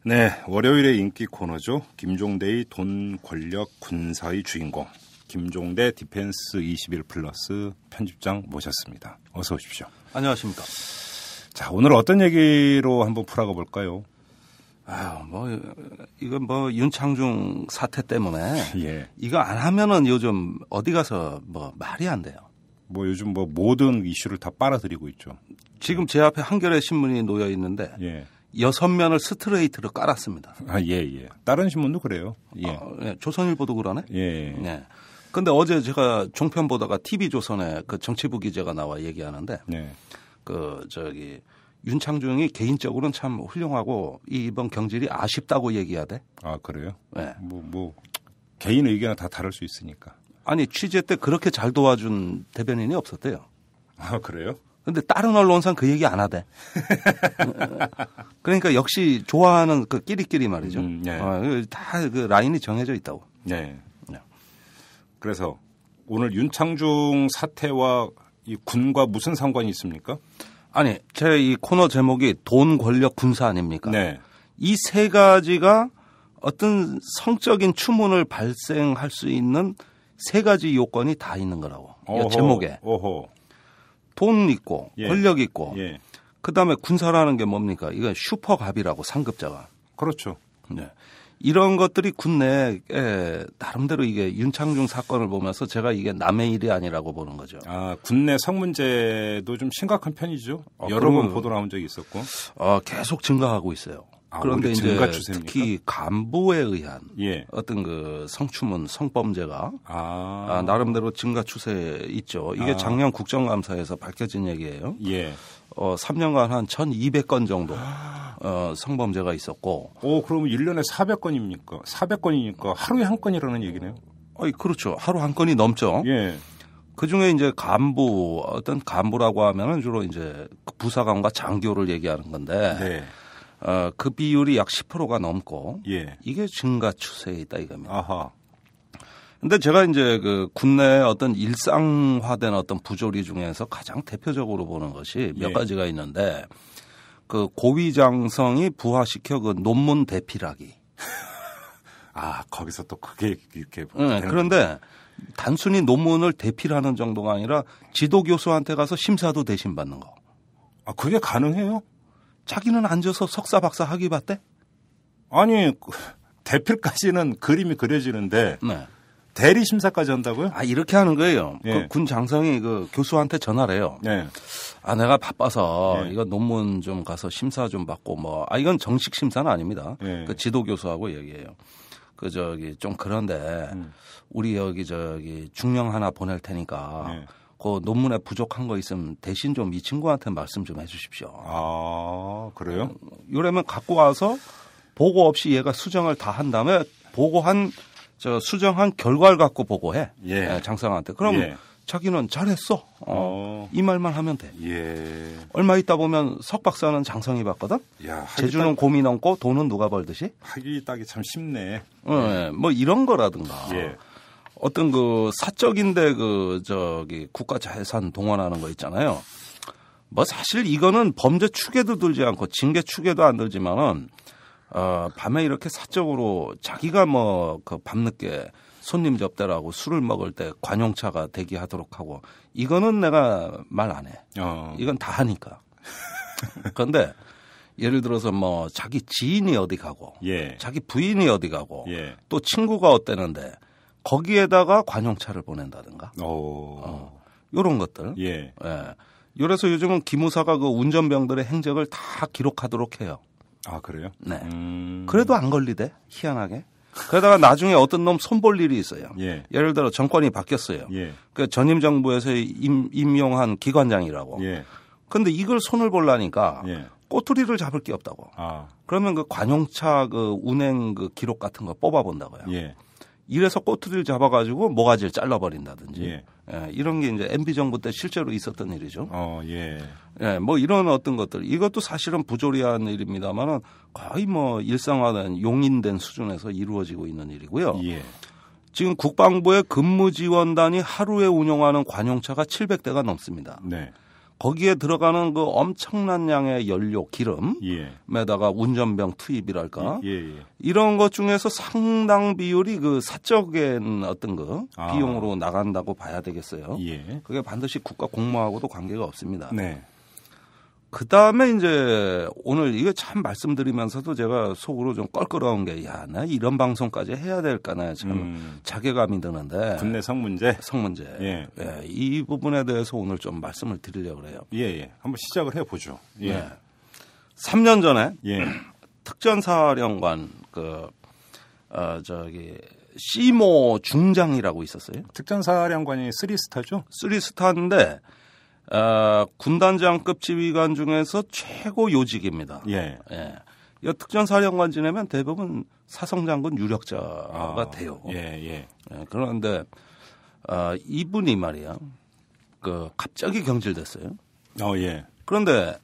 네, 월요일의 인기 코너죠. 김종대의 돈, 권력, 군사의 주인공. 김종대 디펜스 21 플러스 편집장 모셨습니다. 어서 오십시오. 안녕하십니까. 자, 오늘 어떤 얘기로 한번 풀어가 볼까요? 이건 윤창중 사태 때문에. 예. 이거 안 하면은 요즘 어디 가서 말이 안 돼요. 요즘 모든 이슈를 다 빨아들이고 있죠. 지금 제 앞에 한겨레 신문이 놓여 있는데. 예. 6면을 스트레이트로 깔았습니다. 예. 다른 신문도 그래요. 예. 조선일보도 그러네? 예. 네. 근데 어제 제가 종편 보다가 TV조선에 그 정치부 기자가 나와 얘기하는데. 네. 윤창중이 개인적으로는 참 훌륭하고 이번 경질이 아쉽다고 얘기하대. 아, 그래요? 네. 개인 의견은 다 다를 수 있으니까. 아니, 취재 때 그렇게 잘 도와준 대변인이 없었대요. 아, 그래요? 근데 다른 언론상 그 얘기 안 하대. 그러니까 역시 좋아하는 그 끼리끼리 말이죠. 네. 다 그 라인이 정해져 있다고. 네. 그래서 오늘 윤창중 사태와 이 군과 무슨 상관이 있습니까? 아니, 제 이 코너 제목이 돈, 권력, 군사 아닙니까? 네. 이 세 가지가 어떤 성적인 추문을 발생할 수 있는 세 가지 요건이 다 있는 거라고. 이 제목에. 오호. 돈 있고, 예. 권력 있고, 예. 그 다음에 군사라는 게 뭡니까? 이건 슈퍼갑이라고 상급자가. 그렇죠. 네. 이런 것들이 군내에 나름대로 이게 윤창중 사건을 보면서 제가 이게 남의 일이 아니라고 보는 거죠. 아, 군내 성 문제도 좀 심각한 편이죠. 여러 번 보도 나온 적이 있었고. 계속 증가하고 있어요. 그런데 이제 특히 간부에 의한 어떤 그 성추문, 성범죄가 나름대로 증가 추세에 있죠. 이게 작년 국정감사에서 밝혀진 얘기예요. 예. 3년간 한 1,200건 정도 성범죄가 있었고. 그러면 1년에 400건입니까? 400건이니까 하루에 한 건이라는 얘기네요. 그렇죠. 하루 한 건이 넘죠. 예. 그 중에 이제 어떤 간부라고 하면은 주로 이제 부사관과 장교를 얘기하는 건데. 네. 그 비율이 약 10%가 넘고. 예. 이게 증가 추세에 있다 이겁니다. 아하. 근데 제가 이제 그 군내의 어떤 일상화된 어떤 부조리 중에서 가장 대표적으로 보는 것이 몇 가지가 있는데 그 고위장성이 부화시켜 그 논문 대필하기. 거기서 또 그게 이렇게. 네, 그런데 단순히 논문을 대필하는 정도가 아니라 지도 교수한테 가서 심사도 대신 받는 거. 그게 가능해요? 자기는 앉아서 석사 박사 학위 받대? 아니, 대필까지는 그림이 그려지는데. 네. 대리 심사까지 한다고요? 이렇게 하는 거예요. 예. 그 군 장성이 그 교수한테 전화를 해요. 네. 내가 바빠서 이거 논문 좀 가서 심사 좀 받고 이건 정식 심사는 아닙니다. 그 지도 교수하고 얘기해요. 좀 그런데 우리 중령 하나 보낼 테니까 그 논문에 부족한 거 있으면 대신 좀 이 친구한테 말씀 좀 해 주십시오. 그래요? 이러면 갖고 와서 보고 없이 얘가 수정을 다 한 다음에 수정한 결과를 갖고 보고해. 장성한테. 그럼 자기는 잘했어. 이 말만 하면 돼. 예. 얼마 있다 보면 석박사는 장성이 받거든. 제주는 곰이 넘고 돈은 누가 벌듯이. 하기 따기 참 쉽네. 이런 거라든가. 예. 어떤 그 사적인데 국가 자산 동원하는 거 있잖아요. 사실 이거는 범죄 축에도 들지 않고 징계 축에도 안 들지만은 밤에 이렇게 사적으로 자기가 그 밤늦게 손님 접대라고 술을 먹을 때 관용차가 대기하도록 하고 이거는 내가 말 안 해. 이건 다 하니까. 그런데 예를 들어서 자기 지인이 어디 가고 자기 부인이 어디 가고 또 친구가 어때는데 거기에다가 관용차를 보낸다든가. 이런 것들. 그래서 요즘은 기무사가 그 운전병들의 행적을 다 기록하도록 해요. 그래요? 네. 그래도 안 걸리대. 희한하게. 그러다가 나중에 어떤 놈 손볼 일이 있어요. 예를 들어 정권이 바뀌었어요. 그 전임 정부에서 임용한 기관장이라고. 그런데 이걸 손을 보려니까 꼬투리를 잡을 게 없다고. 그러면 그 관용차 그 운행 그 기록 같은 거 뽑아본다고요. 이래서 꼬투리를 잡아가지고 모가지를 잘라버린다든지. 이런 게 이제 MB 정부 때 실제로 있었던 일이죠. 이런 어떤 것들. 이것도 사실은 부조리한 일입니다만은 거의 일상화된 용인된 수준에서 이루어지고 있는 일이고요. 지금 국방부의 근무지원단이 하루에 운영하는 관용차가 700대가 넘습니다. 거기에 들어가는 그 엄청난 양의 연료, 예. 기름에다가 운전병 투입이랄까 예. 이런 것 중에서 상당 비율이 그 사적인 어떤 그 비용으로 나간다고 봐야 되겠어요. 예. 그게 반드시 국가 공무하고도 관계가 없습니다. 네. 그 다음에 이제 오늘 이게 참 말씀드리면서도 제가 속으로 좀 껄끄러운 게, 야, 나 이런 방송까지 해야 될까나 참 자괴감이 드는데. 국내 성문제. 예. 예, 이 부분에 대해서 오늘 좀 말씀을 드리려고 그래요. 예. 한번 시작을 해보죠. 예. 네. 3년 전에 예. 특전사령관 시모 중장이라고 있었어요. 특전사령관이 3스타죠? 3스타인데 군단장급 지휘관 중에서 최고 요직입니다. 예. 이 특전사령관 지내면 대부분 사성장군 유력자가 돼요. 예. 그런데 이분이 말이야, 갑자기 경질됐어요. 예. 그런데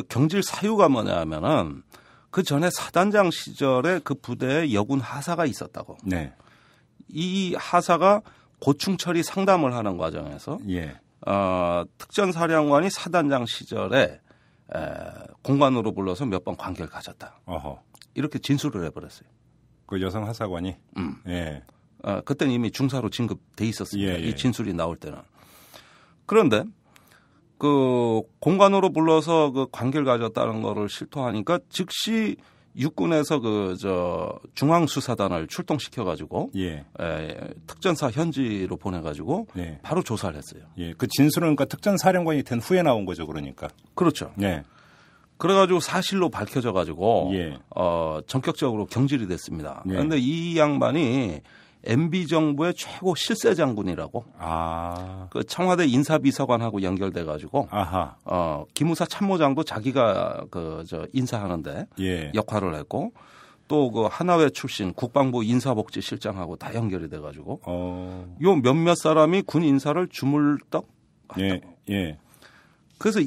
경질 사유가 뭐냐면은 그 전에 사단장 시절에 그 부대에 여군 하사가 있었다고. 네. 이 하사가 고충 처리 상담을 하는 과정에서 예. 특전사령관이 사단장 시절에 공관으로 불러서 몇 번 관계를 가졌다. 어허. 이렇게 진술을 해버렸어요. 그 여성 하사관이. 예. 그때는 이미 중사로 진급돼 있었습니다. 예. 이 진술이 나올 때는. 그런데 그 공관으로 불러서 그 관계를 가졌다는 거를 실토하니까 즉시 육군에서 중앙수사단을 출동시켜가지고 특전사 현지로 보내가지고 바로 조사를 했어요. 예, 그 진술은 그러니까 특전사령관이 된 후에 나온 거죠, 그러니까. 그렇죠. 네. 그래가지고 사실로 밝혀져가지고 전격적으로 경질이 됐습니다. 그런데 이 양반이 MB 정부의 최고 실세 장군이라고. 그 청와대 인사비서관하고 연결돼가지고. 기무사 참모장도 자기가 인사하는데 역할을 했고, 또 그 하나회 출신 국방부 인사복지실장하고 다 연결이 돼가지고. 요 몇몇 사람이 군 인사를 주물떡 했다고. 그래서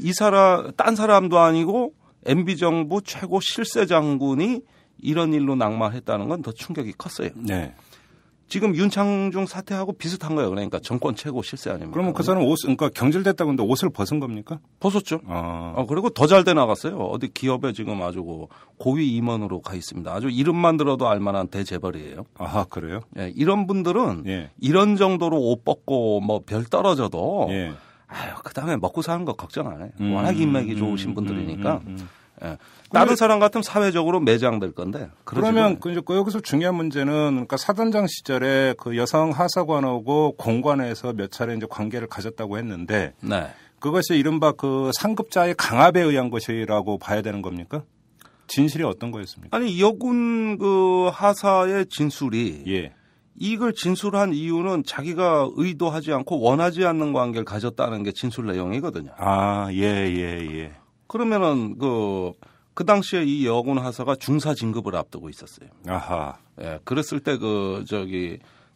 딴 사람도 아니고 MB 정부 최고 실세 장군이 이런 일로 낙마했다는 건 더 충격이 컸어요. 네. 지금 윤창중 사태하고 비슷한 거예요. 그러니까 정권 최고 실세 아닙니까? 그러면 그 사람 그러니까 경질됐다고 하는데 옷을 벗은 겁니까? 벗었죠. 그리고 더 잘 돼 나갔어요. 어디 기업에 지금 아주 고위 임원으로 가 있습니다. 아주 이름만 들어도 알만한 대재벌이에요. 그래요? 예, 이런 분들은 이런 정도로 옷 벗고 별 떨어져도 그 다음에 먹고 사는 거 걱정 안 해요. 워낙 인맥이 좋으신 분들이니까. 다른 사람 같으면 사회적으로 매장될 건데. 그러면 여기서 중요한 문제는 그러니까 사단장 시절에 그 여성 하사관하고 공관에서 몇 차례 이제 관계를 가졌다고 했는데 그것이 이른바 그 상급자의 강압에 의한 것이라고 봐야 되는 겁니까? 진실이 어떤 거였습니까? 아니, 여군 그 하사의 진술이 이걸 진술한 이유는 자기가 의도하지 않고 원하지 않는 관계를 가졌다는 게 진술 내용이거든요. 그러면은 그 당시에 이 여군 하사가 중사 진급을 앞두고 있었어요. 그랬을 때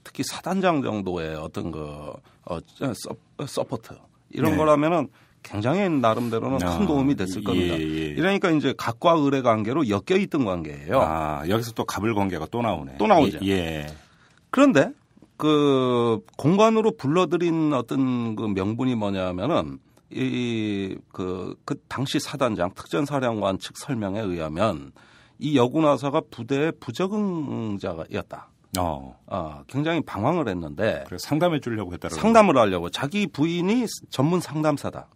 특히 사단장 정도의 어떤 서포트 이런 거라면은 굉장히 나름대로는 큰 도움이 됐을 겁니다. 이러니까 이제 갑과 을의 관계로 엮여 있던 관계예요. 여기서 또 갑을 관계가 또 나오네. 또 나오죠. 그런데 그 공관으로 불러들인 어떤 그 명분이 뭐냐면은 그 당시 사단장 특전사령관 측 설명에 의하면 이 여군 하사가 부대의 부적응자였다. 굉장히 방황을 했는데. 그래서 상담해 주려고 했다라고. 상담을 하려고. 자기 부인이 전문 상담사다.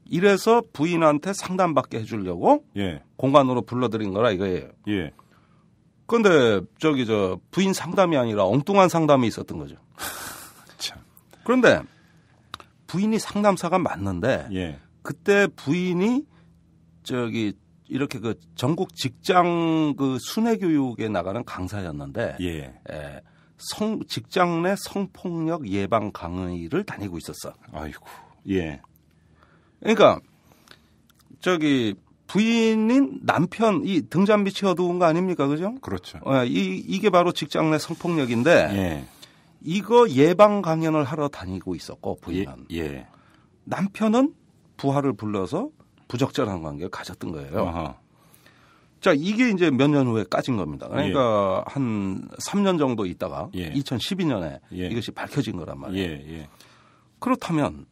이래서 부인한테 상담받게 해주려고 공관으로 불러들인 거라 이거예요. 그런데 부인 상담이 아니라 엉뚱한 상담이 있었던 거죠. 그런데 부인이 상담사가 맞는데 그때 부인이 이렇게 그 전국 직장 그 순회 교육에 나가는 강사였는데 직장 내 성폭력 예방 강의를 다니고 있었어. 아이고. 그러니까 부인인 남편이 등잔빛이 어두운 거 아닙니까, 그죠? 그렇죠. 이게 바로 직장 내 성폭력인데. 이거 예방 강연을 하러 다니고 있었고 부인은 남편은 부하를 불러서 부적절한 관계를 가졌던 거예요. 자, 이게 이제 몇 년 후에 까진 겁니다. 그러니까 한 3년 정도 있다가 2012년에 이것이 밝혀진 거란 말이에요. 그렇다면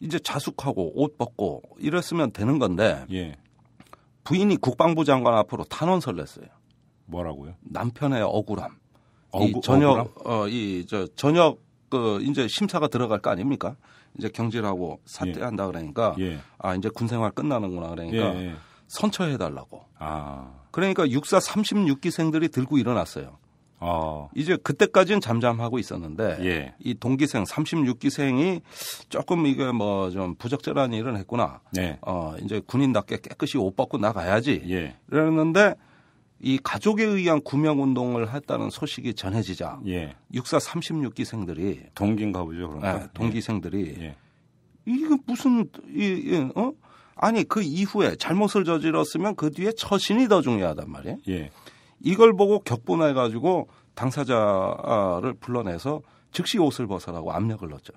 이제 자숙하고 옷 벗고 이랬으면 되는 건데 예. 부인이 국방부 장관 앞으로 탄원서를 냈어요. 뭐라고요? 남편의 억울함. 억울함? 저녁 이제 심사가 들어갈 거 아닙니까? 이제 경질하고 사퇴한다 그러니까 예. 이제 군생활 끝나는구나 그러니까 예. 선처해달라고. 그러니까 육사 36기생들이 들고 일어났어요. 이제 그때까지는 잠잠하고 있었는데 예. 이 동기생 36기생이 조금 이게 뭐 좀 부적절한 일을 했구나. 네. 이제 군인답게 깨끗이 옷 벗고 나가야지. 예. 그랬는데 이 가족에 의한 구명 운동을 했다는 소식이 전해지자 예. 육사 36기생들이 동기인가 보죠, 그러니까. 네, 동기생들이 예. 이게 무슨 아니 그 이후에 잘못을 저질렀으면 그 뒤에 처신이 더 중요하단 말이에요. 예. 이걸 보고 격분해 가지고 당사자를 불러내서 즉시 옷을 벗으라고 압력을 넣었죠.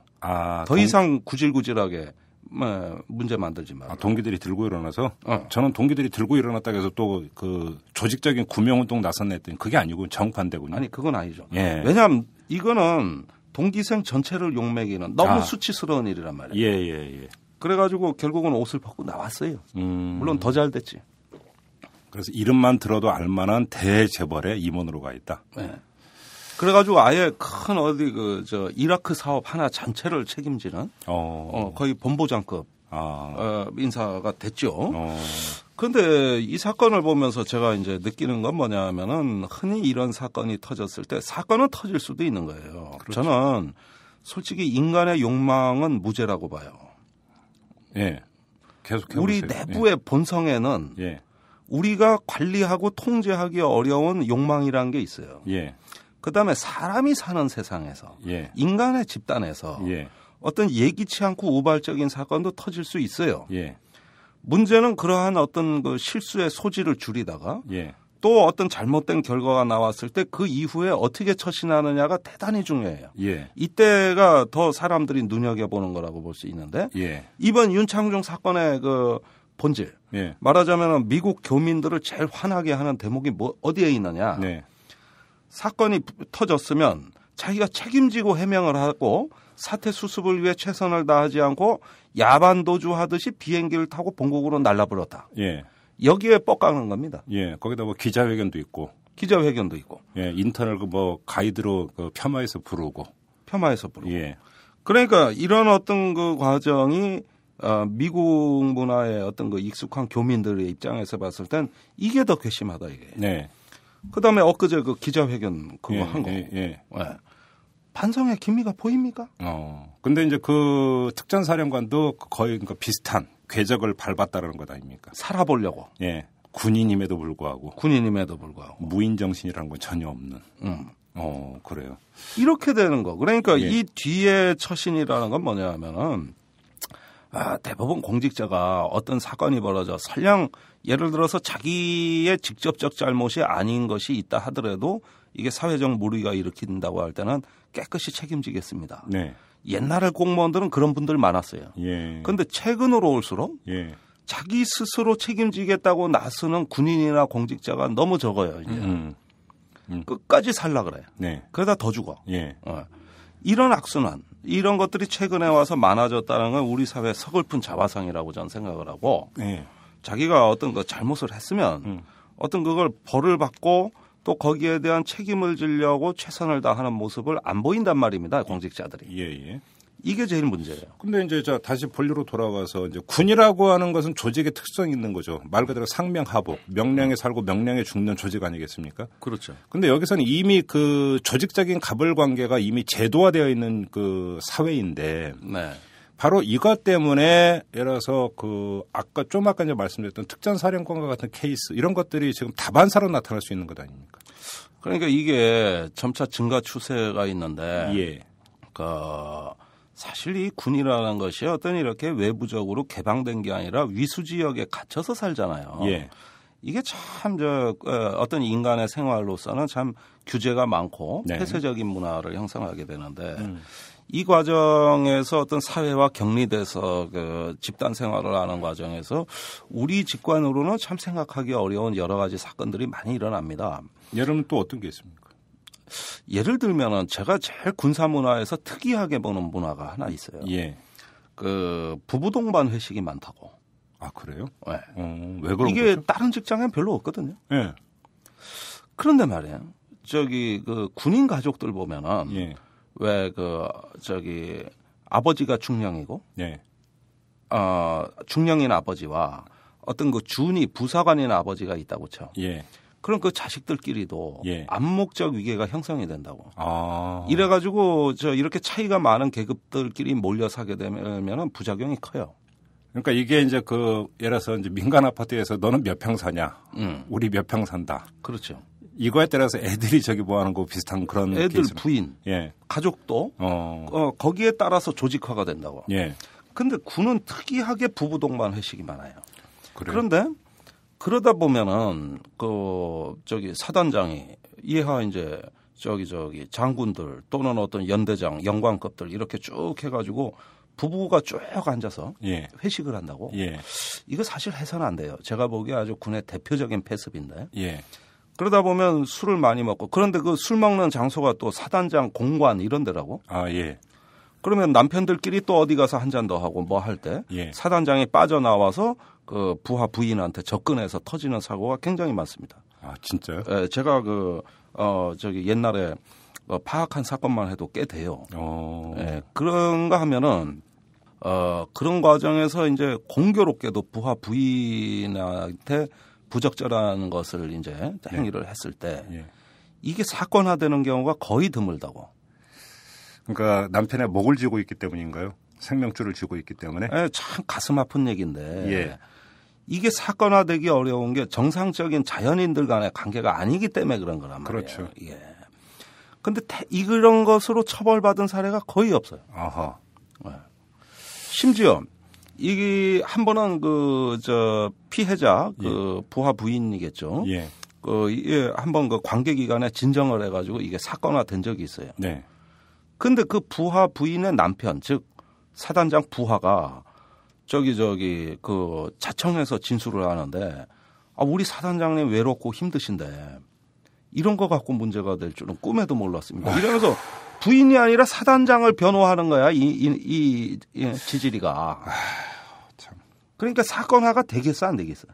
더 이상 구질구질하게 문제 만들지 마. 동기들이 들고 일어나서 저는 동기들이 들고 일어났다고 해서 또 그 조직적인 구명운동 나섰네 했더니 그게 아니고 정반대군요. 아니 그건 아니죠. 예. 왜냐하면 이거는 동기생 전체를 욕먹이는 너무 수치스러운 일이란 말이에요. 예. 그래가지고 결국은 옷을 벗고 나왔어요. 물론 더 잘 됐지. 그래서 이름만 들어도 알만한 대재벌의 임원으로 가 있다. 네. 그래가지고 아예 큰 이라크 사업 하나 전체를 책임지는 거의 본부장급 인사가 됐죠. 그런데 이 사건을 보면서 제가 이제 느끼는 건 뭐냐면은 흔히 이런 사건이 터졌을 때 사건은 터질 수도 있는 거예요. 그렇죠. 저는 솔직히 인간의 욕망은 무죄라고 봐요. 예. 계속 해보세요. 우리 내부의 본성에는 우리가 관리하고 통제하기 어려운 욕망이라는 게 있어요. 그다음에 사람이 사는 세상에서 인간의 집단에서 어떤 예기치 않고 우발적인 사건도 터질 수 있어요. 문제는 그러한 어떤 그 실수의 소지를 줄이다가 또 어떤 잘못된 결과가 나왔을 때 그 이후에 어떻게 처신하느냐가 대단히 중요해요. 이때가 더 사람들이 눈여겨보는 거라고 볼 수 있는데 이번 윤창중 사건의 그 본질 말하자면 미국 교민들을 제일 화나게 하는 대목이 어디에 있느냐. 사건이 터졌으면 자기가 책임지고 해명을 하고 사태 수습을 위해 최선을 다하지 않고 야반 도주하듯이 비행기를 타고 본국으로 날라버렸다. 여기에 뻑가는 겁니다. 거기다 뭐 기자회견도 있고. 인턴을 가이드로 폄하해서 부르고. 그러니까 이런 어떤 그 과정이 미국 문화의 어떤 그 익숙한 교민들의 입장에서 봤을 땐 이게 더 괘씸하다 이게. 그다음에 엊그제 그 기자회견 그거 한 거. 반성의 기미가 보입니까? 근데 이제 그 특전사령관도 거의 비슷한 궤적을 밟았다라는 것 아닙니까? 살아보려고. 군인임에도 불구하고. 무인 정신이라는 건 전혀 없는. 그래요. 이렇게 되는 거. 그러니까 이 뒤에 처신이라는 건 뭐냐면은 대부분 공직자가 어떤 사건이 벌어져 설령 예를 들어서 자기의 직접적 잘못이 아닌 것이 있다 하더라도 이게 사회적 무리가 일으킨다고 할 때는 깨끗이 책임지겠습니다. 옛날에 공무원들은 그런 분들 많았어요. 그런데 최근으로 올수록 자기 스스로 책임지겠다고 나서는 군인이나 공직자가 너무 적어요. 이제. 끝까지 살라 그래요. 그러다 더 죽어. 이런 악순환, 이런 것들이 최근에 와서 많아졌다는 건 우리 사회의 서글픈 자화상이라고 저는 생각을 하고 자기가 어떤 거 잘못을 했으면 어떤 그걸 벌을 받고 또 거기에 대한 책임을 지려고 최선을 다하는 모습을 안 보인단 말입니다. 공직자들이. 이게 제일 문제예요. 근데 이제 다시 본류로 돌아가서 이제 군이라고 하는 것은 조직의 특성이 있는 거죠. 말 그대로 상명하복, 명령에 살고 명령에 죽는 조직 아니겠습니까? 그렇죠. 근데 여기서는 이미 그 조직적인 갑을 관계가 이미 제도화되어 있는 그 사회인데 바로 이것 때문에 예를 들어서 아까 이제 말씀드렸던 특전사령관과 같은 케이스 이런 것들이 지금 다반사로 나타날 수 있는 것 아닙니까? 그러니까 이게 점차 증가 추세가 있는데 사실 이 군이라는 것이 어떤 이렇게 외부적으로 개방된 게 아니라 위수 지역에 갇혀서 살잖아요. 이게 참 어떤 인간의 생활로서는 참 규제가 많고 폐쇄적인 문화를 형성하게 되는데 이 과정에서 어떤 사회와 격리돼서 그 집단 생활을 하는 과정에서 우리 직관으로는 참 생각하기 어려운 여러 가지 사건들이 많이 일어납니다. 예를 들면 또 어떤 게 있습니까? 예를 들면은 제가 제일 군사 문화에서 특이하게 보는 문화가 하나 있어요. 예. 그 부부 동반 회식이 많다고. 아, 그래요? 네. 왜 그런 이게 거죠? 다른 직장엔 별로 없거든요. 예. 그런데 말이에요. 저기 그 군인 가족들 보면은 예. 왜 그 저기 아버지가 중령이고, 예. 중령인 아버지와 어떤 그 준이 부사관인 아버지가 있다고 쳐. 예. 그럼 그 자식들끼리도 예. 암묵적 위계가 형성이 된다고. 아. 이래가지고 이렇게 차이가 많은 계급들끼리 몰려 사게 되면은 부작용이 커요. 그러니까 이게 이제 예를 들어서 이제 민간 아파트에서 너는 몇 평 사냐, 우리 몇 평 산다. 그렇죠. 이거에 따라서 애들이 뭐 하는 거 비슷한 그런 애들 케이스는. 부인, 예. 가족도 거기에 따라서 조직화가 된다고. 예. 근데 군은 특이하게 부부 동반 회식이 많아요. 그래요? 그런데 그러다 보면은 사단장이 이하 이제 장군들 또는 어떤 연대장, 영관급들 이렇게 쭉 해가지고 부부가 쭉 앉아서 예. 회식을 한다고. 예. 이거 사실 해서는 안 돼요. 제가 보기에 아주 군의 대표적인 패습인데. 예. 그러다 보면 술을 많이 먹고 그런데 그 술 먹는 장소가 또 사단장, 공관 이런 데라고. 아, 예. 그러면 남편들끼리 또 어디 가서 한 잔 더 하고 뭐 할 때 예. 사단장이 빠져나와서 그 부하 부인한테 접근해서 터지는 사고가 굉장히 많습니다. 아, 진짜요? 예, 제가 옛날에 파악한 사건만 해도 꽤 돼요. 예, 그런가 하면은 그런 과정에서 이제 공교롭게도 부하 부인한테 부적절한 것을 이제 행위를 했을 때 예. 이게 사건화되는 경우가 거의 드물다고. 그러니까 남편의 목을 쥐고 있기 때문인가요? 생명줄을 쥐고 있기 때문에? 예, 참 가슴 아픈 얘기인데 예. 이게 사건화되기 어려운 게 정상적인 자연인들 간의 관계가 아니기 때문에 그런 거란 말이에요. 그렇죠. 예. 근데 이런 것으로 처벌받은 사례가 거의 없어요. 아하. 예. 심지어 이게 한 번은 피해자 부하 부인이겠죠. 예. 한번 관계기관에 진정을 해가지고 이게 사건화된 적이 있어요. 네. 근데 그 부하 부인의 남편, 즉 사단장 부하가 자청해서 진술을 하는데 우리 사단장님 외롭고 힘드신데 이런 거 갖고 문제가 될 줄은 꿈에도 몰랐습니다. 이러면서 부인이 아니라 사단장을 변호하는 거야, 이 지지리가. 참. 그러니까 사건화가 되겠어, 안 되겠어?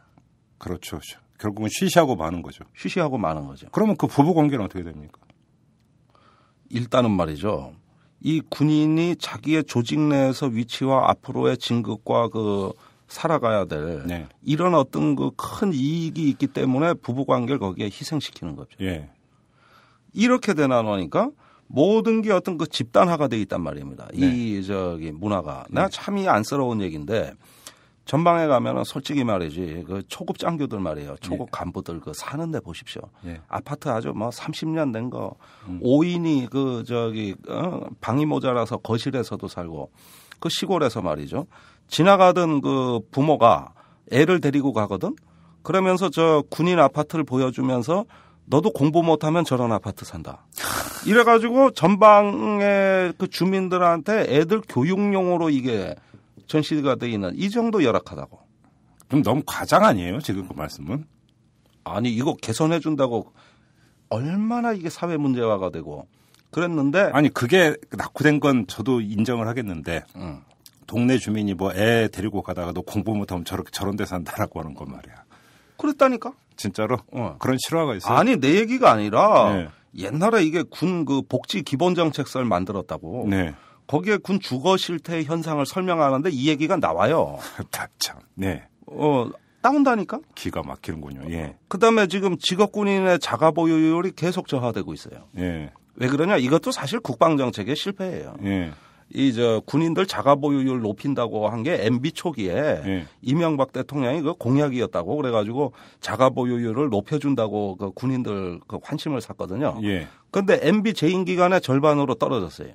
그렇죠. 결국은 쉬쉬하고 마는 거죠. 쉬쉬하고 마는 거죠. 그러면 그 부부 관계는 어떻게 됩니까? 일단은 말이죠. 이 군인이 자기의 조직 내에서 위치와 앞으로의 진급과 살아가야 될 네. 이런 어떤 큰 이익이 있기 때문에 부부 관계를 거기에 희생시키는 거죠. 예. 이렇게 되나 보니까 모든 게 어떤 집단화가 돼 있단 말입니다. 네. 이 문화가. 내가 참 안쓰러운 얘기인데 전방에 가면은 솔직히 말이지 초급 장교들 말이에요. 초급 간부들 사는 데 보십시오. 예. 아파트 아주 30년 된 거 5인이 방이 모자라서 거실에서도 살고 그 시골에서 말이죠. 지나가던 부모가 애를 데리고 가거든. 그러면서 군인 아파트를 보여주면서 너도 공부 못하면 저런 아파트 산다. 이래가지고 전방의 주민들한테 애들 교육용으로 이게 전시가 돼 있는 이 정도 열악하다고. 좀 너무 과장 아니에요? 지금 그 말씀은? 아니 이거 개선해 준다고 얼마나 이게 사회 문제화가 되고 그랬는데. 아니 그게 낙후된 건 저도 인정을 하겠는데 동네 주민이 애 데리고 가다가 너 공부 못하면 저런 데 산다라고 하는 건 말이야. 그랬다니까. 진짜로? 그런 실화가 있어요? 아니 내 얘기가 아니라 네. 옛날에 이게 군 복지 기본정책서를 만들었다고. 네. 거기에 군 주거 실태 현상을 설명하는데 이 얘기가 나와요. 참. 네. 따온다니까? 기가 막히는군요. 예. 그다음에 지금 직업군인의 자가 보유율이 계속 저하되고 있어요. 예. 왜 그러냐? 이것도 사실 국방정책의 실패예요. 예. 군인들 자가 보유율 높인다고 한 게 MB 초기에 예. 이명박 대통령이 공약이었다고 그래가지고 자가 보유율을 높여준다고 군인들 환심을 샀거든요. 예. 그런데 MB 재임 기간에 절반으로 떨어졌어요.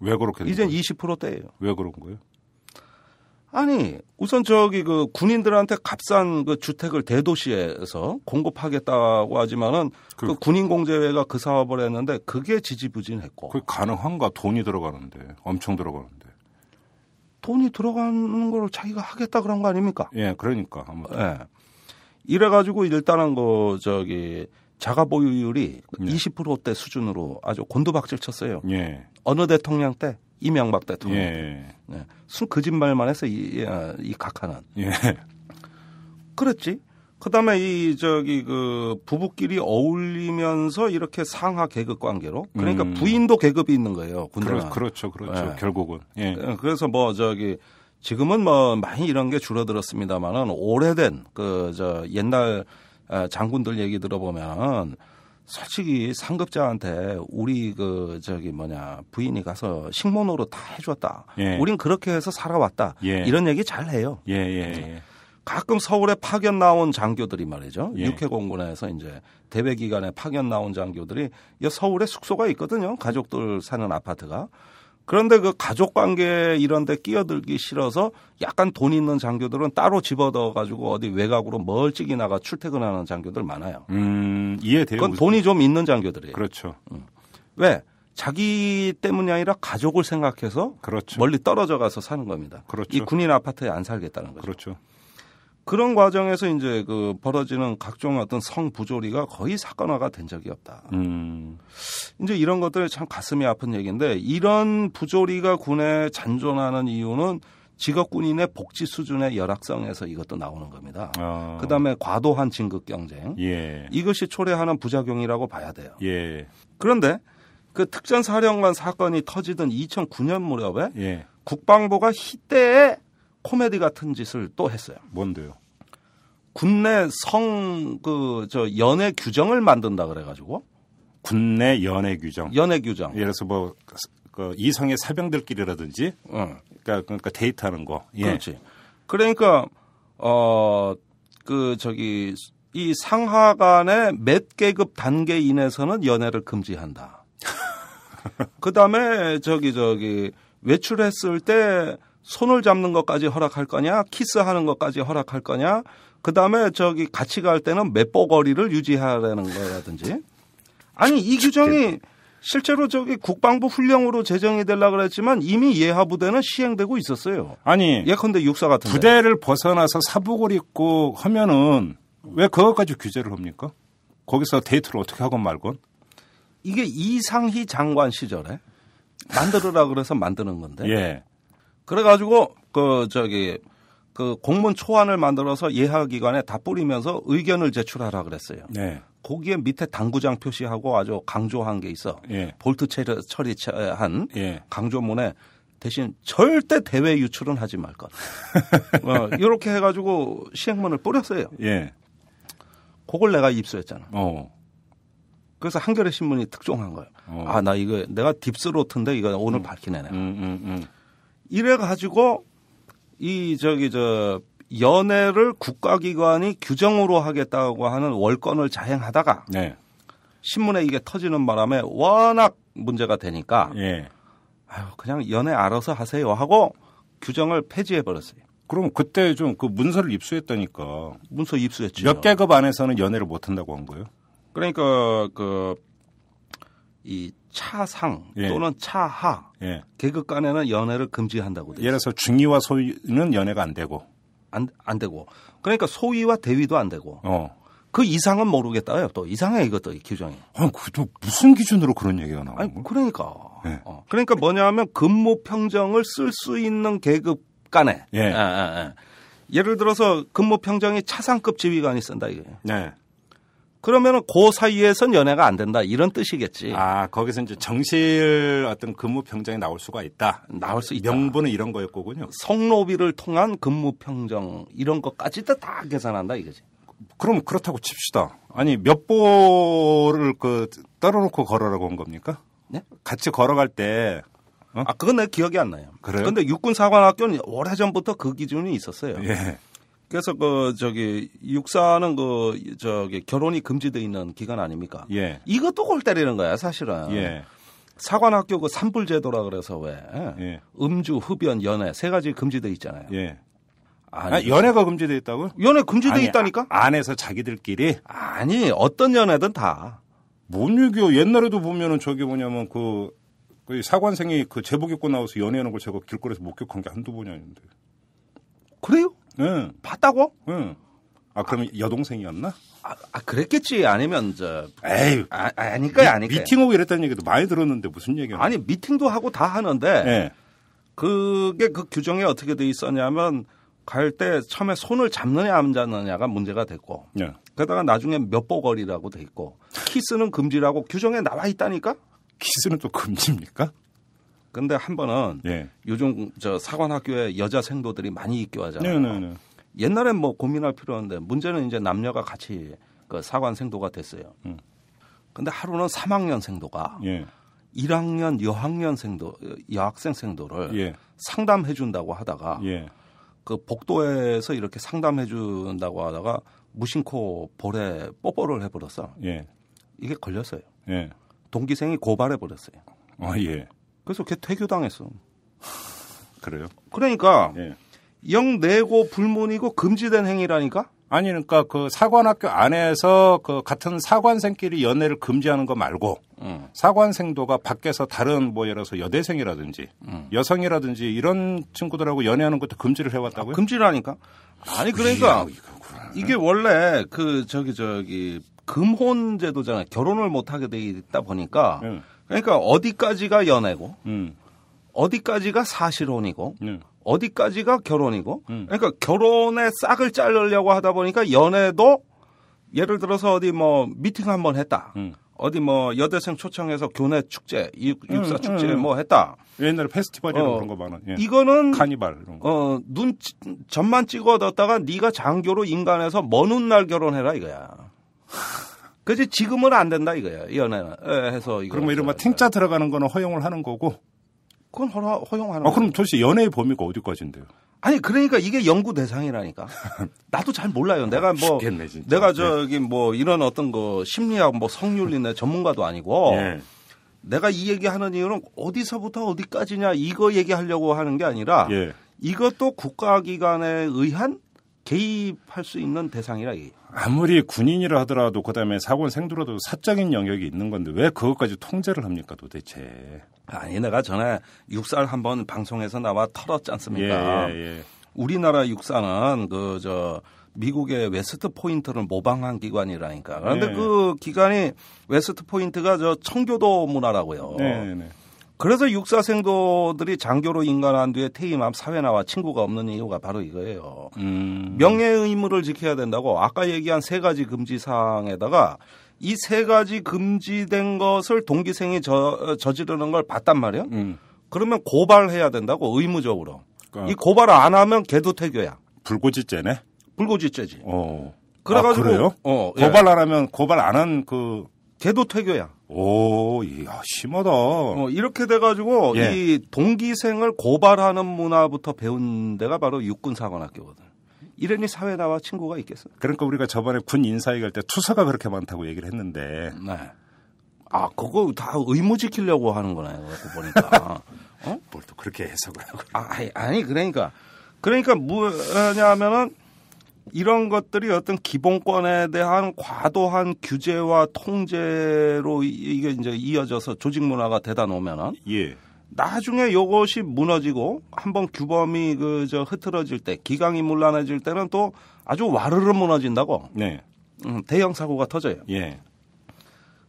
왜 그렇게? 이젠 20%대예요. 왜 그런 거예요? 아니 우선 군인들한테 값싼 주택을 대도시에서 공급하겠다고 하지만은 군인 공제회가 그 사업을 했는데 그게 지지부진했고. 그게 가능한가? 돈이 들어가는데 엄청 들어가는데. 돈이 들어가는 걸 자기가 하겠다 그런 거 아닙니까? 예, 그러니까. 아무튼. 예. 이래가지고 일단은 자가 보유율이 예. 20%대 수준으로 아주 곤두박질 쳤어요. 예. 어느 대통령 때? 이명박 대통령. 예. 네. 순 거짓말만 해서 이 각하는. 예. 그랬지. 그다음에 그 부부끼리 어울리면서 이렇게 상하 계급 관계로 그러니까 부인도 계급이 있는 거예요. 군대는. 그렇죠. 네. 결국은. 예. 그래서 지금은 많이 이런 게 줄어들었습니다만은 오래된 옛날 장군들 얘기 들어보면 솔직히 상급자한테 우리 부인이 가서 식모노로 다 해줬다. 예. 우린 그렇게 해서 살아왔다. 예. 이런 얘기 잘 해요. 예. 가끔 서울에 파견 나온 장교들이 말이죠. 예. 육해공군에서 이제 대외 기간에 파견 나온 장교들이 서울에 숙소가 있거든요. 가족들 사는 아파트가. 그런데 그 가족 관계 이런 데 끼어들기 싫어서 약간 돈 있는 장교들은 따로 집어넣어 가지고 어디 외곽으로 멀찍이 나가 출퇴근하는 장교들 많아요. 이해돼요. 그건 돈이 좀 있는 장교들이에요. 그렇죠. 왜? 자기 때문이 아니라 가족을 생각해서 그렇죠. 멀리 떨어져 가서 사는 겁니다. 그렇죠. 이 군인 아파트에 안 살겠다는 거죠. 그렇죠. 그런 과정에서 이제 벌어지는 각종 어떤 성부조리가 거의 사건화가 된 적이 없다. 이제 이런 것들이 참 가슴이 아픈 얘기인데 이런 부조리가 군에 잔존하는 이유는 직업 군인의 복지 수준의 열악성에서 이것도 나오는 겁니다. 그다음에 과도한 진급 경쟁. 예. 이것이 초래하는 부작용이라고 봐야 돼요. 예. 그런데 그 특전사령관 사건이 터지던 2009년 무렵에 예. 국방부가 희대의 코미디 같은 짓을 또 했어요. 뭔데요? 군내 연애 규정을 만든다 그래가지고. 군내 연애 규정. 연애 규정. 예를 들어서 이성의 사병들끼리라든지. 그러니까 데이트하는 거. 예. 그렇지. 그러니까, 이 상하 간의 몇 계급 단계 이내에서는 연애를 금지한다. 그 다음에 외출했을 때 손을 잡는 것까지 허락할 거냐, 키스하는 것까지 허락할 거냐, 그 다음에 같이 갈 때는 맷보거리를 유지하라는 거라든지. 아니, 이 규정이 실제로 국방부 훈령으로 제정이 되려고 그랬지만 이미 예하 부대는 시행되고 있었어요. 아니. 예컨대 육사 같은 부대를 벗어나서 사복을 입고 하면은 왜 그것까지 규제를 합니까? 거기서 데이트를 어떻게 하건 말건? 이게 이상희 장관 시절에 만들으라 그래서 만드는 건데. 예. 그래가지고 공문 초안을 만들어서 예하 기관에 다 뿌리면서 의견을 제출하라 그랬어요. 네. 거기에 밑에 당구장 표시하고 아주 강조한 게 있어. 예. 볼트 처리한 예. 강조문에 대신 절대 대외 유출은 하지 말 것. 이렇게 해가지고 시행문을 뿌렸어요. 예. 그걸 내가 입수했잖아. 그래서 한겨레 신문이 특종한 거예요. 나 이거 내가 딥스로트인데 이거 오늘 밝히네. 이래가지고 연애를 국가기관이 규정으로 하겠다고 하는 월권을 자행하다가 네. 신문에 이게 터지는 바람에 워낙 문제가 되니까 예. 그냥 연애 알아서 하세요 하고 규정을 폐지해 버렸어요. 그럼 그때 좀 그 문서를 입수했다니까. 문서 입수했죠. 몇 계급 안에서는 연애를 못 한다고 한 거예요? 그러니까 이 차상 예. 또는 차하 예. 계급 간에는 연애를 금지한다고 돼 있어요. 예를 들어서 중위와 소위는 연애가 안 되고. 안 되고. 그러니까 소위와 대위도 안 되고. 그 이상은 모르겠다요. 또 이상해 이것도 이 규정이. 그 무슨 기준으로 그런 얘기가 나오는 거예요? 그러니까. 네. 그러니까 뭐냐면 근무 평정을 쓸 수 있는 계급 간에. 예. 예를 들어서 근무 평정이 차상급 지휘관이 쓴다 이게. 네. 그러면은 그 사이에선 연애가 안 된다 이런 뜻이겠지. 거기서 이제 정실 어떤 근무 평정이 나올 수가 있다. 나올 수 있다. 명분은 이런 거였거든요. 성노비를 통한 근무 평정 이런 것까지도 다 계산한다 이거지. 그럼 그렇다고 칩시다. 아니 몇 보를 떨어놓고 걸어라고 한 겁니까? 네? 같이 걸어갈 때. 그건 내 기억이 안 나요. 그래요? 근데 육군사관학교는 오래전부터 그 기준이 있었어요. 예. 그래서 육사는 결혼이 금지되어 있는 기간 아닙니까? 예. 이것도 골 때리는 거야, 사실은. 예. 사관학교 산불제도라 그래서 왜? 예. 음주, 흡연, 연애 세 가지 금지되어 있잖아요. 예. 연애가 금지되어 있다고요? 연애 금지되어 있다니까? 안에서 자기들끼리? 아니, 어떤 연애든 다. 뭔 얘기요? 옛날에도 보면은 뭐냐면 그 사관생이 제복 입고 나와서 연애하는 걸 제가 길거리에서 목격한 게 한두 번이 아닌데. 그래요? 네. 봤다고? 네. 아, 그럼 여동생이었나? 그랬겠지. 아니면 에이, 아니까요. 미팅 오고 이랬다는 얘기도 많이 들었는데 무슨 얘기야? 아니, 미팅도 하고 다 하는데 네. 그게 그 규정에 어떻게 돼 있었냐면 갈 때 처음에 손을 잡느냐 안 잡느냐가 문제가 됐고 네. 게다가 나중에 몇보거리라고 돼 있고 키스는 금지라고 규정에 나와 있다니까? 키스는 또 금지입니까? 근데 한 번은 네. 요즘 사관학교에 여자 생도들이 많이 입교하잖아요. 네. 옛날엔 뭐 고민할 필요 없는데 문제는 이제 남녀가 같이 그 사관 생도가 됐어요. 근데 하루는 3학년 생도가 1학년 여학년 생도, 여학생 생도를 예. 상담해 준다고 하다가 그 복도에서 이렇게 상담해 준다고 하다가 무심코 볼에 뽀뽀를 해버렸어. 이게 걸렸어요. 동기생이 고발해 버렸어요. 예. 그래서 걔 퇴교당했어. 그래요? 그러니까 영 내고 불문이고 금지된 행위라니까? 아니, 그러니까 그 사관학교 안에서 그 같은 사관생끼리 연애를 금지하는 거 말고 사관생도가 밖에서 다른 뭐 예를 들어서 여대생이라든지 여성이라든지 이런 친구들하고 연애하는 것도 금지를 해왔다고요? 금지라니까? 아니, 그러니까 이게 원래 그 금혼 제도잖아요. 결혼을 못 하게 돼 있다 보니까 그러니까 어디까지가 연애고 어디까지가 사실혼이고 어디까지가 결혼이고 그러니까 결혼에 싹을 자르려고 하다 보니까 연애도 예를 들어서 어디 뭐 미팅 한번 했다. 어디 뭐 여대생 초청해서 교내 축제, 육사 축제 뭐 했다. 옛날에 페스티벌이나 그런 거 많아. 이거는 카니발 이런 거. 눈 점만 찍어뒀다가 네가 장교로 인간해서 먼 훗날 결혼해라 이거야. 그지 지금은 안 된다 이거야. 연애해서 이거. 그러면 이런 팅짜 들어가는 거는 허용을 하는 거고. 그건 허용하는 거야. 그럼 도대체 연애의 범위가 어디까지인데요? 아니 그러니까 이게 연구 대상이라니까. 나도 잘 몰라요. 내가 뭐 죽겠네, 진짜. 내가 뭐 이런 어떤 거 심리학 뭐 성윤리나 전문가도 아니고 내가 이 얘기하는 이유는 어디서부터 어디까지냐 이거 얘기하려고 하는 게 아니라 이것도 국가기관에 의한 개입할 수 있는 대상이라 이게. 아무리 군인이라 하더라도 그다음에 사관생도라도 사적인 영역이 있는 건데 왜 그것까지 통제를 합니까 도대체? 아니 내가 전에 육사를 한번 방송에서 나와 털었지 않습니까? 우리나라 육사는 미국의 웨스트 포인트를 모방한 기관이라니까. 그런데 그 기관이 웨스트 포인트가 청교도 문화라고요. 그래서 육사생도들이 장교로 인간한 뒤에 퇴임함 사회나와 친구가 없는 이유가 바로 이거예요. 명예의 의무를 지켜야 된다고 아까 얘기한 3가지 금지 사항에다가 이 3가지 금지된 것을 동기생이 저지르는 걸 봤단 말이에요. 그러면 고발해야 된다고 의무적으로. 이 고발 안 하면 걔도 퇴교야. 불고지죄네? 불고지죄지. 그래가지고 그래요? 고발 안 하면 고발 안 한 걔도 퇴교야. 오, 이야, 심하다. 이렇게 돼가지고 이 동기생을 고발하는 문화부터 배운 데가 바로 육군사관학교거든. 이러니 사회나와 친구가 있겠어. 그러니까 우리가 저번에 군 인사회 갈 때 투서가 그렇게 많다고 얘기를 했는데. 그거 다 의무 지키려고 하는 거네요. 그거 보니까. 뭘 또 그렇게 해석을 하고. 아니, 그러니까 뭐냐면은 이런 것들이 어떤 기본권에 대한 과도한 규제와 통제로 이게 이제 이어져서 조직 문화가 되다 놓으면은 나중에 이것이 무너지고 한번 규범이 흐트러질 때 기강이 문란해질 때는 또 아주 와르르 무너진다고. 대형 사고가 터져요.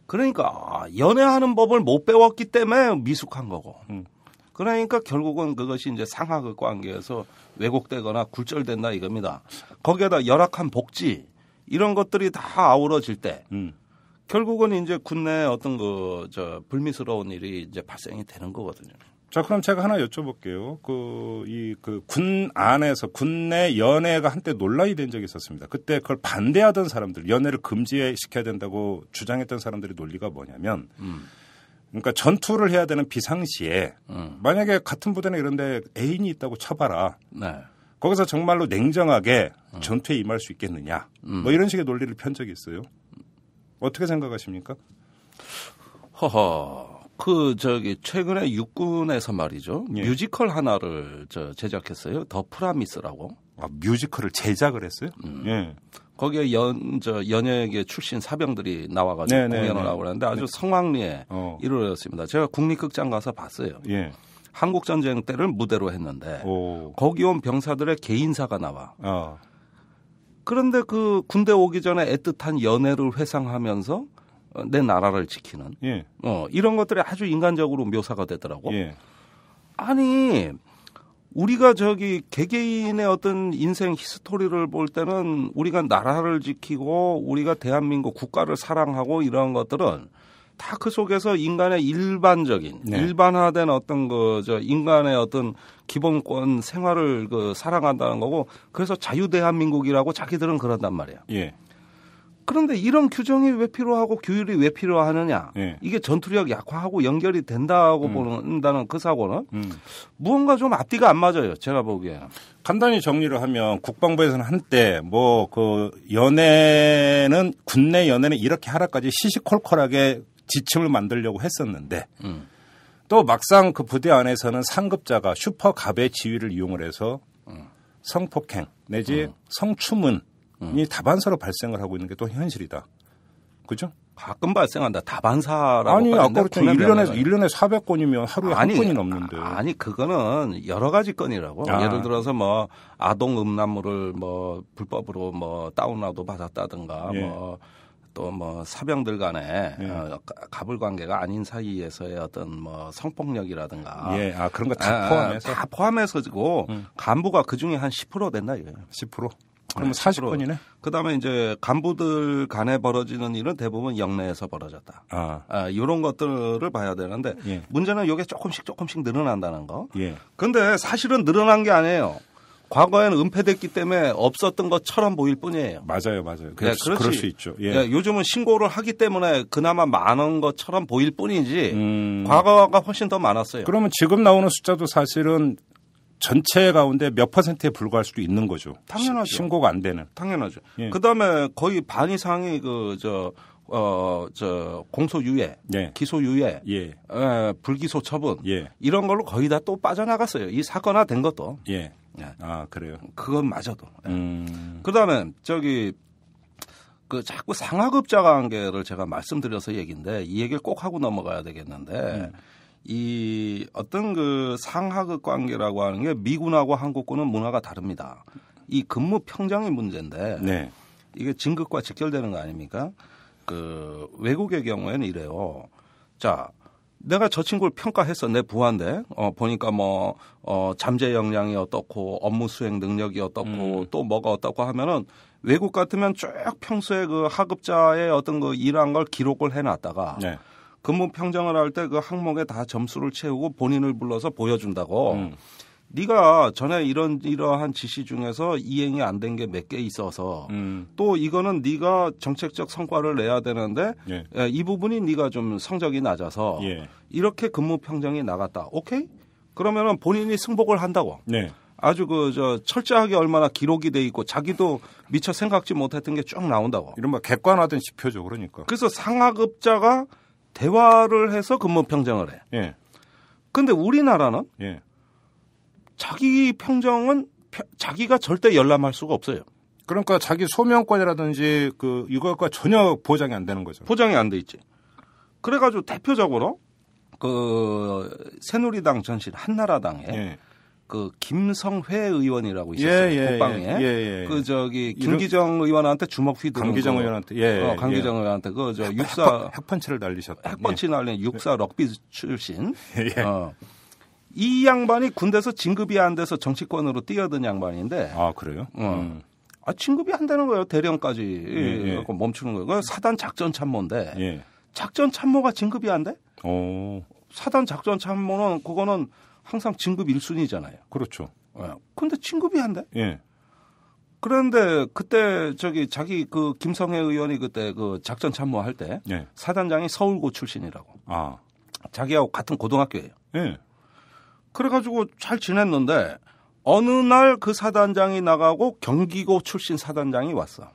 그러니까 연애하는 법을 못 배웠기 때문에 미숙한 거고. 그러니까 결국은 그것이 이제 상하극 관계에서 왜곡되거나 굴절된다 이겁니다. 거기에다 열악한 복지 이런 것들이 다 아우러질 때 결국은 이제 군내 어떤 불미스러운 일이 이제 발생이 되는 거거든요. 자, 그럼 제가 하나 여쭤볼게요. 군 안에서 군내 연애가 한때 논란이 된 적이 있었습니다. 그때 그걸 반대하던 사람들, 연애를 금지시켜야 된다고 주장했던 사람들의 논리가 뭐냐면 그러니까 전투를 해야 되는 비상시에 만약에 같은 부대나 이런 데 애인이 있다고 쳐봐라. 거기서 정말로 냉정하게 전투에 임할 수 있겠느냐. 뭐 이런 식의 논리를 편 적이 있어요. 어떻게 생각하십니까? 최근에 육군에서 말이죠. 뮤지컬 하나를 제작했어요. 더 프라미스라고. 뮤지컬을 제작을 했어요? 거기에 연예계 출신 사병들이 나와가지고 공연을 하고 그러는데 아주 성황리에 이루어졌습니다. 제가 국립극장 가서 봤어요. 한국전쟁 때를 무대로 했는데 거기 온 병사들의 개인사가 나와. 그런데 그 군대 오기 전에 애틋한 연애를 회상하면서 내 나라를 지키는 예. 이런 것들이 아주 인간적으로 묘사가 되더라고. 예. 아니 우리가 저기 개개인의 어떤 인생 히스토리를 볼 때는 우리가 나라를 지키고 우리가 대한민국 국가를 사랑하고 이런 것들은 다 그 속에서 인간의 일반적인 네. 일반화된 어떤 인간의 어떤 기본권 생활을 사랑한다는 거고 그래서 자유 대한민국이라고 자기들은 그런단 말이야. 예. 그런데 이런 규정이 왜 필요하고 규율이 왜 필요하느냐. 예. 이게 전투력 약화하고 연결이 된다고 본다는 그 사고는 무언가 좀 앞뒤가 안 맞아요. 제가 보기에는. 간단히 정리를 하면 국방부에서는 한때 뭐 그 연애는 군내 연애는 이렇게 하라까지 시시콜콜하게 지침을 만들려고 했었는데 또 막상 그 부대 안에서는 상급자가 슈퍼갑의 지위를 이용을 해서 성폭행 내지 성추문이 다반사로 발생을 하고 있는 게 또 현실이다. 그죠? 가끔 발생한다. 다반사라고. 아니, 아까 그렇죠. 1년에 400건이면 하루에 한 건이 넘는데. 아니, 그거는 여러 가지 건이라고. 예를 들어서 뭐 아동 음란물을 뭐 불법으로 뭐 다운로드 받았다든가 예. 뭐 또 뭐 사병들 간에 예. 갑을 관계가 아닌 사이에서의 어떤 뭐 성폭력이라든가. 예, 그런 거 다 포함해서. 다 포함해서고 간부가 그 중에 한 10% 된다 이거예요. 10%? 그러면 40건이네? 그 다음에 이제 간부들 간에 벌어지는 일은 대부분 영내에서 벌어졌다. 이런 것들을 봐야 되는데 예. 문제는 이게 조금씩 늘어난다는 거. 예. 그런데 사실은 늘어난 게 아니에요. 과거에는 은폐됐기 때문에 없었던 것처럼 보일 뿐이에요. 맞아요. 그럴 수 있죠. 예. 요즘은 신고를 하기 때문에 그나마 많은 것처럼 보일 뿐이지 과거가 훨씬 더 많았어요. 그러면 지금 나오는 숫자도 사실은 전체 가운데 몇 %에 불과할 수도 있는 거죠. 당연하죠. 신고가 안 되는. 당연하죠. 예. 그다음에 거의 반 이상이 공소유예, 예. 기소유예, 예. 불기소 처분 예. 이런 걸로 거의 다 또 빠져나갔어요. 이 사건화된 것도. 예. 그래요. 그건 맞아도. 그다음에 자꾸 상하급자 관계를 제가 말씀드려서 얘기인데 이 얘기를 꼭 하고 넘어가야 되겠는데 이 어떤 그 상하급 관계라고 하는 게 미군하고 한국군은 문화가 다릅니다. 이 근무 평정이 문제인데 네. 이게 진급과 직결되는 거 아닙니까? 그 외국의 경우에는 이래요. 자, 내가 저 친구를 평가했어. 내 부하인데 보니까 잠재 역량이 어떻고 업무 수행 능력이 어떻고 또 뭐가 어떻고 하면은 외국 같으면 쭉 평소에 그 하급자의 어떤 그 일한 걸 기록을 해놨다가 네. 근무 평정을 할 때 그 항목에 다 점수를 채우고 본인을 불러서 보여준다고. 네가 전에 이러한 지시 중에서 이행이 안 된 게 몇 개 있어서 또 이거는 네가 정책적 성과를 내야 되는데 예. 이 부분이 네가 좀 성적이 낮아서 예. 이렇게 근무 평정이 나갔다. 오케이? 그러면은 본인이 승복을 한다고. 네. 아주 철저하게 얼마나 기록이 돼 있고 자기도 미처 생각지 못했던 게 쭉 나온다고. 이런 객관화된 지표죠, 그러니까. 그래서 상하급자가 대화를 해서 근무 평정을 해. 예. 근데 우리나라는 예. 자기 평정은 자기가 절대 열람할 수가 없어요. 그러니까 자기 소명권이라든지 이것과 전혀 보장이 안 되는 거죠. 보장이 안 돼 있지. 그래가지고 대표적으로 새누리당 전신 한나라당에 예. 김성회 의원이라고 있었어요. 국방에. 김기정 의원한테 주먹 휘두른 강기정 의원한테. 강기정 의원한테 핵펀치를 날리셨다. 핵펀치 날린 육사 럭비 출신. 예. 이 양반이 군대에서 진급이 안 돼서 정치권으로 뛰어든 양반인데. 그래요? 진급이 안 되는 거예요. 대령까지 예. 멈추는 거예요. 그거 사단 작전 참모인데. 예. 작전 참모가 진급이 안 돼? 사단 작전 참모는 그거는 항상 진급 1순위잖아요. 그렇죠. 근데 진급이 안 돼? 예. 그런데 그때 자기 김성회 의원이 그때 작전 참모할 때 예. 사단장이 서울고 출신이라고. 자기하고 같은 고등학교예요. 예. 그래가지고 잘 지냈는데 어느 날 그 사단장이 나가고 경기고 출신 사단장이 왔어.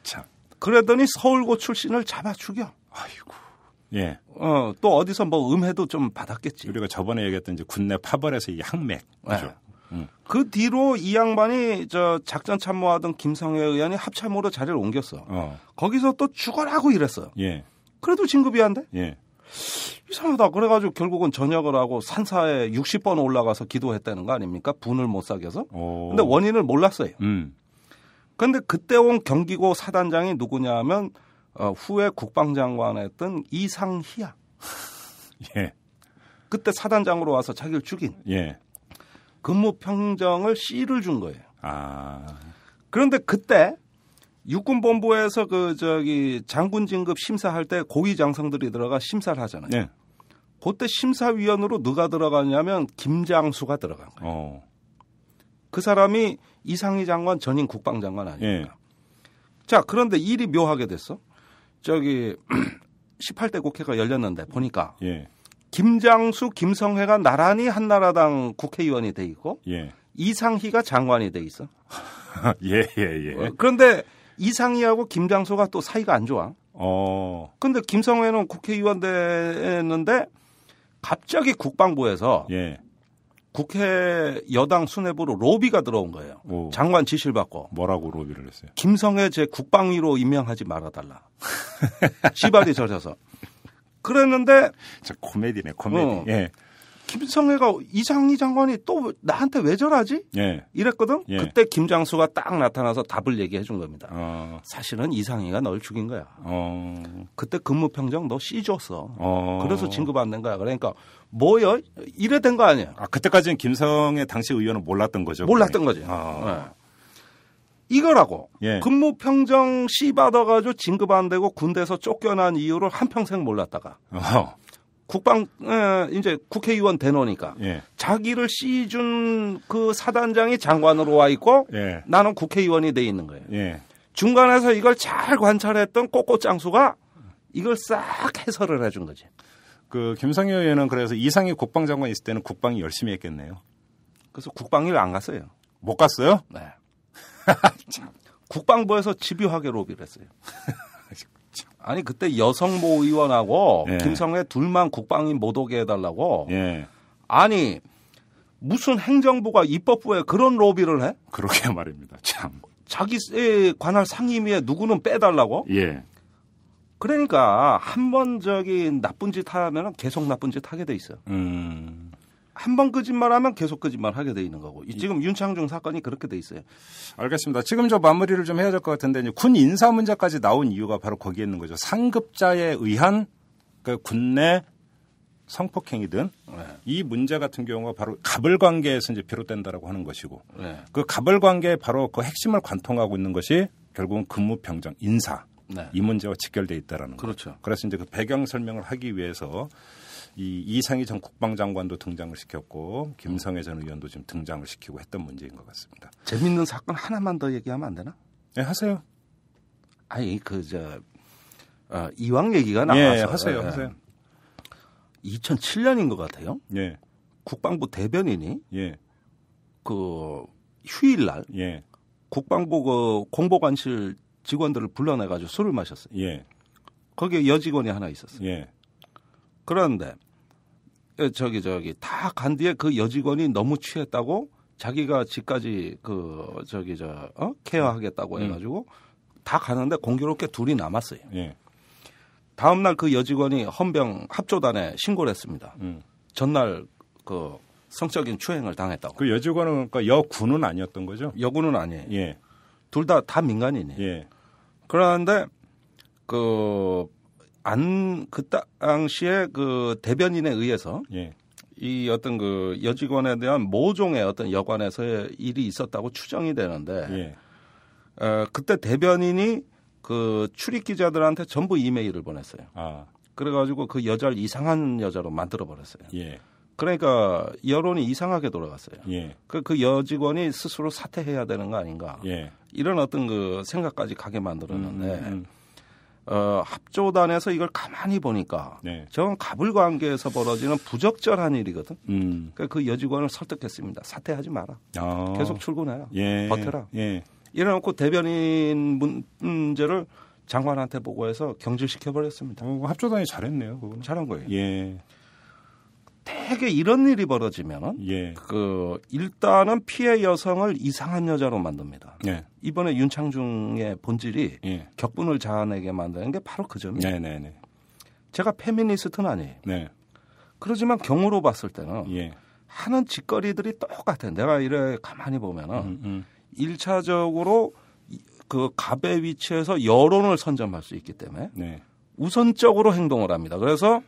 참. 그러더니 서울고 출신을 잡아 죽여. 아이고. 예. 또 어디서 음해도 좀 받았겠지. 우리가 저번에 얘기했던 이제 군내 파벌에서 이 항맥. 그죠. 그 뒤로 이 양반이 작전 참모하던 김성회 의원이 합참으로 자리를 옮겼어. 거기서 또 죽어라고 이랬어요. 예. 그래도 진급이 안 돼? 예. 이상하다. 그래가지고 결국은 전역을 하고 산사에 60번 올라가서 기도했다는 거 아닙니까? 분을 못 사겨서. 근데 원인을 몰랐어요. 그런데 그때 온 경기고 사단장이 누구냐면 후에 국방장관했던 이상희야. 예. 그때 사단장으로 와서 자기를 죽인. 예. 근무평정을 C를 준 거예요. 아. 그런데 그때 육군본부에서 장군 진급 심사할 때 고위 장성들이 들어가 심사를 하잖아요. 예. 그때 심사위원으로 누가 들어가냐면 김장수가 들어간 거예요. 그 사람이 이상희 장관 전임 국방장관 아닙니까? 예. 자, 그런데 일이 묘하게 됐어. 18대 국회가 열렸는데 보니까 예. 김장수, 김성회가 나란히 한나라당 국회의원이 돼 있고 예. 이상희가 장관이 돼 있어. 예. 그런데 이상희하고 김장수가 또 사이가 안 좋아. 근데 김성회는 국회의원 됐는데 갑자기 국방부에서 예. 국회 여당 수뇌부로 로비가 들어온 거예요. 오. 장관 지시를 받고. 뭐라고 로비를 했어요? 김성회 제 국방위로 임명하지 말아달라. 지발이 젖어서. 그랬는데. 저 코미디네, 코미디. 예. 김성회가 이상희 장관이 또 나한테 왜 저러지? 예. 이랬거든. 예. 그때 김장수가 딱 나타나서 답을 얘기해 준 겁니다. 사실은 이상희가 널 죽인 거야. 그때 근무평정 너 C 줬어. 그래서 진급 안 된 거야. 그러니까 뭐요? 이래 된 거 아니야. 그때까지는 김성애 당시 의원은 몰랐던 거죠. 몰랐던 거지. 네. 이거라고. 예. 근무평정 C 받아가지고 진급 안 되고 군대에서 쫓겨난 이유를 한평생 몰랐다가. 이제 국회의원 대놓으니까 예. 자기를 C 준 그 사단장이 장관으로 와 있고 예. 나는 국회의원이 돼 있는 거예요. 예. 중간에서 이걸 잘 관찰했던 꼬꼬장수가 이걸 싹 해설을 해준 거지. 그 김성애 의원은 그래서 이상희 국방장관 있을 때는 국방이 열심히 했겠네요. 그래서 국방일 안 갔어요. 못 갔어요? 네. 국방부에서 집요하게 로비를 했어요. 아니 그때 여성모 의원하고 예. 김성애 둘만 국방위 못 오게 해달라고. 예. 아니 무슨 행정부가 입법부에 그런 로비를 해? 그러게 말입니다. 참. 자기에 관할 상임위에 누구는 빼달라고? 예. 그러니까 한 번 나쁜 짓 하면 계속 나쁜 짓 하게 돼 있어요. 한 번 거짓말하면 계속 거짓말 하게 돼 있는 거고. 지금 윤창중 사건이 그렇게 돼 있어요. 알겠습니다. 지금 저 마무리를 좀 해야 될 것 같은데 이제 군 인사 문제까지 나온 이유가 바로 거기에 있는 거죠. 상급자에 의한 그 군내 성폭행이든 이 문제 같은 경우가 바로 갑을 관계에서 이제 비롯된다라고 하는 것이고 그 갑을 관계에 바로 그 핵심을 관통하고 있는 것이 결국은 근무평정 인사 이 문제와 직결되어 있다라는 그렇죠. 거죠. 그래서 이제 그 배경 설명을 하기 위해서 이상희 전 국방장관도 등장을 시켰고 김성애 전 의원도 지금 등장을 시키고 했던 문제인 것 같습니다. 재밌는 사건 하나만 더 얘기하면 안 되나? 네, 하세요. 아니 이왕 얘기가 나와서 예, 하세요. 2007년인 것 같아요. 예. 국방부 대변인이 예. 그 휴일날 예. 국방부 그 공보관실 직원들을 불러내가지고 술을 마셨어요. 예. 거기에 여직원이 하나 있었어요. 예. 그런데 다 간 뒤에 그 여직원이 너무 취했다고 자기가 집까지 케어하겠다고 해가지고 다 가는데 공교롭게 둘이 남았어요. 예. 다음날 그 여직원이 헌병 합조단에 신고를 했습니다. 전날 그 성적인 추행을 당했다고. 그 여직원은 그러니까 여군은 아니었던 거죠? 여군은 아니에요. 예. 둘 다 민간인이에요. 예. 그런데 그 당시에 그 대변인에 의해서 이 어떤 그 여직원에 대한 모종의 어떤 여관에서의 일이 있었다고 추정이 되는데 그때 대변인이 그 출입 기자들한테 전부 이메일을 보냈어요. 그래가지고 그 여자를 이상한 여자로 만들어 버렸어요. 그러니까 여론이 이상하게 돌아갔어요. 그 여직원이 스스로 사퇴해야 되는 거 아닌가? 이런 어떤 그 생각까지 가게 만들었는데 합조단에서 이걸 가만히 보니까 저건 갑을 관계에서 벌어지는 부적절한 일이거든. 그러니까 그 여직원을 설득했습니다. 사퇴하지 마라. 계속 출근해라. 버텨라. 이래놓고 대변인 문제를 장관한테 보고해서 경질시켜버렸습니다. 합조단이 잘했네요. 그거는. 잘한 거예요. 되게 이런 일이 벌어지면은 일단은 피해 여성을 이상한 여자로 만듭니다. 이번에 윤창중의 본질이 격분을 자아내게 만드는 게 바로 그 점이에요. 제가 페미니스트는 아니에요. 그렇지만 경우로 봤을 때는 하는 짓거리들이 똑같아요. 내가 이래 가만히 보면은 1차적으로 그 갑의 위치에서 여론을 선점할 수 있기 때문에 네. 우선적으로 행동을 합니다. 그래서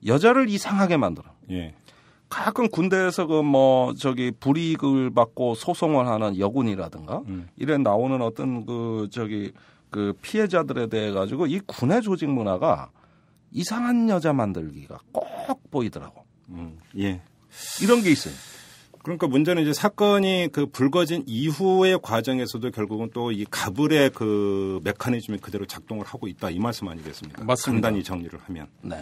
여자를 이상하게 만들어. 예. 가끔 군대에서 불이익을 받고 소송을 하는 여군이라든가 이래 나오는 어떤 그 피해자들에 대해 가지고 이 군의 조직 문화가 이상한 여자 만들기가 꼭 보이더라고. 예. 이런 게 있어요. 그러니까 문제는 이제 사건이 그 불거진 이후의 과정에서도 결국은 또 이 가불의 그 메커니즘이 그대로 작동을 하고 있다 이 말씀 아니겠습니까? 맞습니다. 간단히 정리를 하면. 네.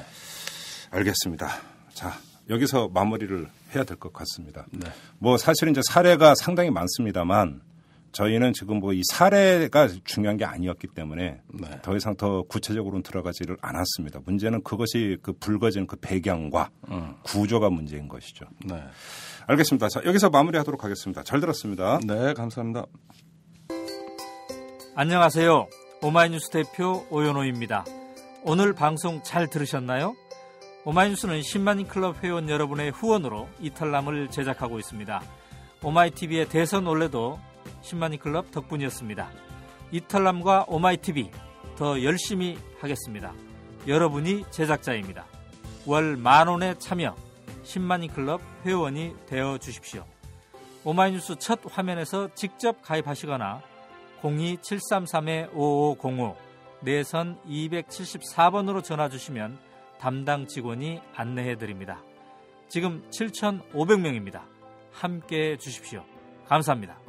알겠습니다. 자, 여기서 마무리를 해야 될 것 같습니다. 네. 뭐 사실은 이제 사례가 상당히 많습니다만 저희는 지금 뭐 이 사례가 중요한 게 아니었기 때문에 네. 더 이상 더 구체적으로는 들어가지를 않았습니다. 문제는 그것이 그 불거진 그 배경과 구조가 문제인 것이죠. 네. 알겠습니다. 자, 여기서 마무리하도록 하겠습니다. 잘 들었습니다. 네, 감사합니다. 안녕하세요. 오마이뉴스 대표 오연호입니다. 오늘 방송 잘 들으셨나요? 오마이뉴스는 10만인 클럽 회원 여러분의 후원으로 이탈남을 제작하고 있습니다. 오마이TV의 대선 올레도 10만인 클럽 덕분이었습니다. 이탈남과 오마이TV 더 열심히 하겠습니다. 여러분이 제작자입니다. 월 10,000원에 참여 10만인 클럽 회원이 되어 주십시오. 오마이뉴스 첫 화면에서 직접 가입하시거나 02-733-5505 내선 274번으로 전화 주시면 담당 직원이 안내해 드립니다. 지금 7,500명입니다. 함께해 주십시오. 감사합니다.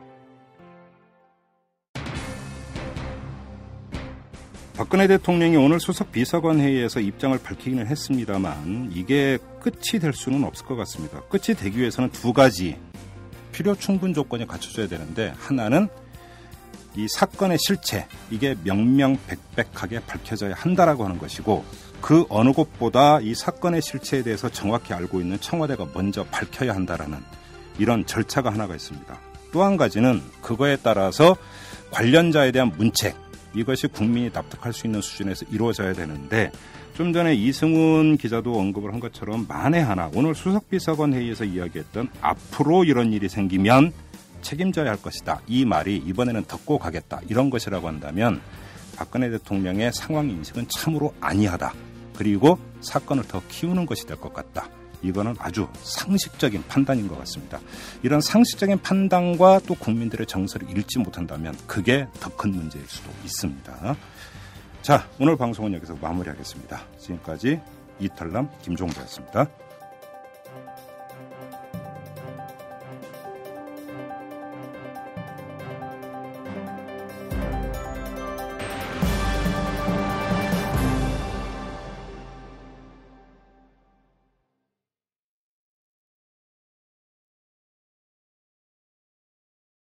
박근혜 대통령이 오늘 수석 비서관 회의에서 입장을 밝히기는 했습니다만 이게 끝이 될 수는 없을 것 같습니다. 끝이 되기 위해서는 두 가지 필요 충분 조건이 갖춰져야 되는데 하나는 이 사건의 실체 이게 명명백백하게 밝혀져야 한다라고 하는 것이고 그 어느 곳보다 이 사건의 실체에 대해서 정확히 알고 있는 청와대가 먼저 밝혀야 한다라는 이런 절차가 하나가 있습니다. 또 한 가지는 그거에 따라서 관련자에 대한 문책 이것이 국민이 납득할 수 있는 수준에서 이루어져야 되는데 좀 전에 이승훈 기자도 언급을 한 것처럼 만에 하나 오늘 수석비서관 회의에서 이야기했던 앞으로 이런 일이 생기면 책임져야 할 것이다. 이 말이 이번에는 덮고 가겠다. 이런 것이라고 한다면 박근혜 대통령의 상황 인식은 참으로 아니하다. 그리고 사건을 더 키우는 것이 될 것 같다. 이거는 아주 상식적인 판단인 것 같습니다. 이런 상식적인 판단과 또 국민들의 정서를 읽지 못한다면 그게 더 큰 문제일 수도 있습니다. 자, 오늘 방송은 여기서 마무리하겠습니다. 지금까지 이탈남 김종배였습니다.